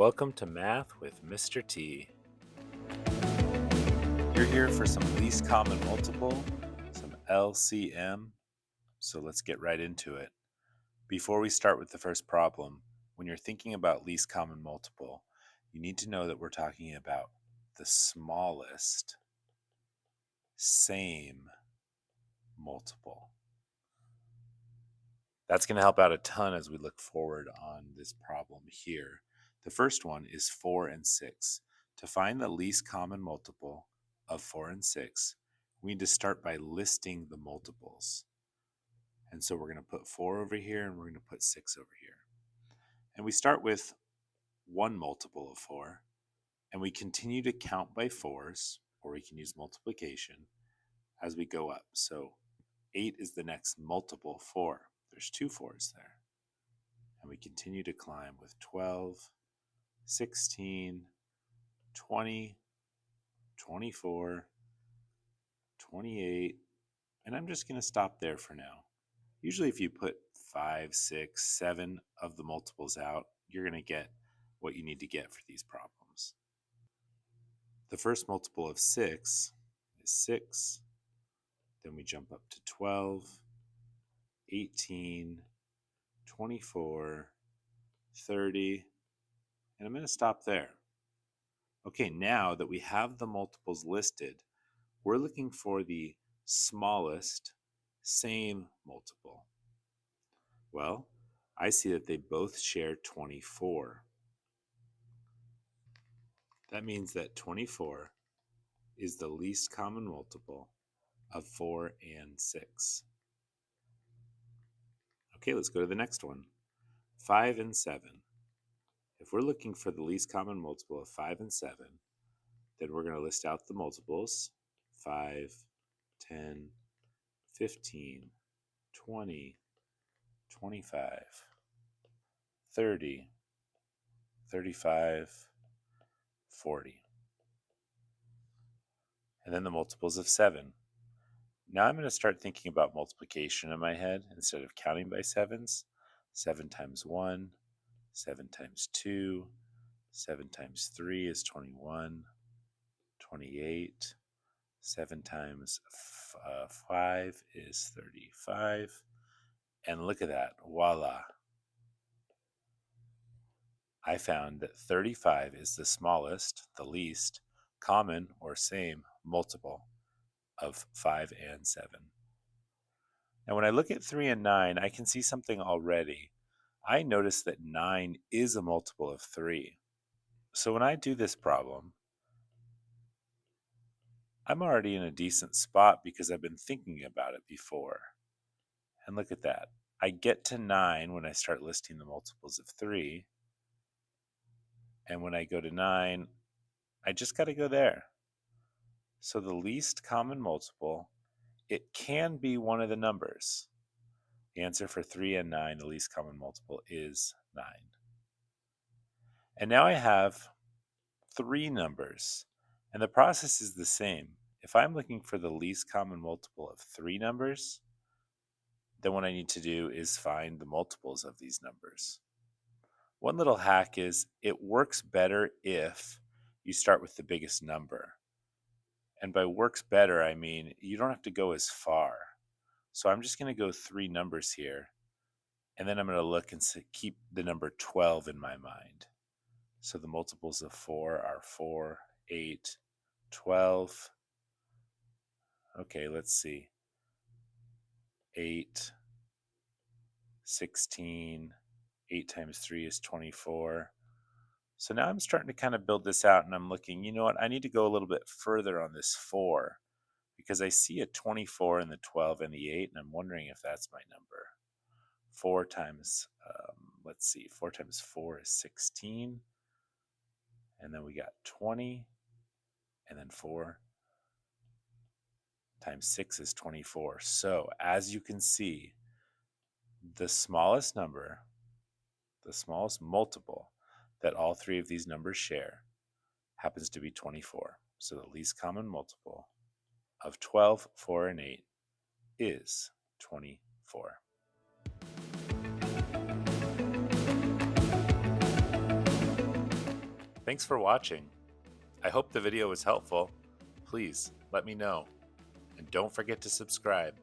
Welcome to Math with Mr. T. You're here for some least common multiple, some LCM, so let's get right into it. Before we start with the first problem, when you're thinking about least common multiple, you need to know that we're talking about the smallest same multiple. That's going to help out a ton as we look forward on this problem here. The first one is 4 and 6. To find the least common multiple of 4 and 6, we need to start by listing the multiples. And so we're going to put 4 over here and we're going to put 6 over here. And we start with one multiple of 4, and we continue to count by 4s, or we can use multiplication as we go up. So 8 is the next multiple 4. There's 2 4s there. And we continue to climb with 12, 16, 20, 24, 28, and I'm just going to stop there for now. Usually if you put 5, 6, 7 of the multiples out, you're going to get what you need to get for these problems. The first multiple of 6 is 6. Then we jump up to 12, 18, 24, 30, and I'm going to stop there. Okay, now that we have the multiples listed, we're looking for the smallest same multiple. Well, I see that they both share 24. That means that 24 is the least common multiple of 4 and 6. Okay, let's go to the next one. 5 and 7. If we're looking for the least common multiple of 5 and 7, then we're going to list out the multiples. 5, 10, 15, 20, 25, 30, 35, 40. And then the multiples of 7. Now I'm going to start thinking about multiplication in my head instead of counting by 7s. 7 times 1, 7 times 2, 7 times 3 is 21, 28, 7 times 5 is 35, and look at that, voila. I found that 35 is the smallest, the least, common or same multiple of 5 and 7. Now when I look at 3 and 9, I can see something already. I notice that 9 is a multiple of 3. So when I do this problem, I'm already in a decent spot because I've been thinking about it before. And look at that. I get to 9 when I start listing the multiples of 3. And when I go to 9, I just got to go there. So the least common multiple, it can be one of the numbers. The answer for 3 and 9, the least common multiple, is 9. And now I have 3 numbers, and the process is the same. If I'm looking for the least common multiple of 3 numbers, then what I need to do is find the multiples of these numbers. One little hack is it works better if you start with the biggest number. And by works better, I mean you don't have to go as far. So I'm just going to go 3 numbers here, and then I'm going to look and keep the number 12 in my mind. So the multiples of 4 are 4, 8, 12. Okay, let's see. 8, 16, 8 times 3 is 24. So now I'm starting to kind of build this out, and I'm looking, you know what, I need to go a little bit further on this 4 because I see a 24 in the 12 and the 8, and I'm wondering if that's my number. 4 times, 4 times 4 is 16, and then we got 20, and then 4 times 6 is 24. So as you can see, the smallest number, the smallest multiple that all 3 of these numbers share happens to be 24. So the least common multiple of 12, 4, and 8 is 24. Thanks for watching. I hope the video was helpful. Please let me know. And don't forget to subscribe.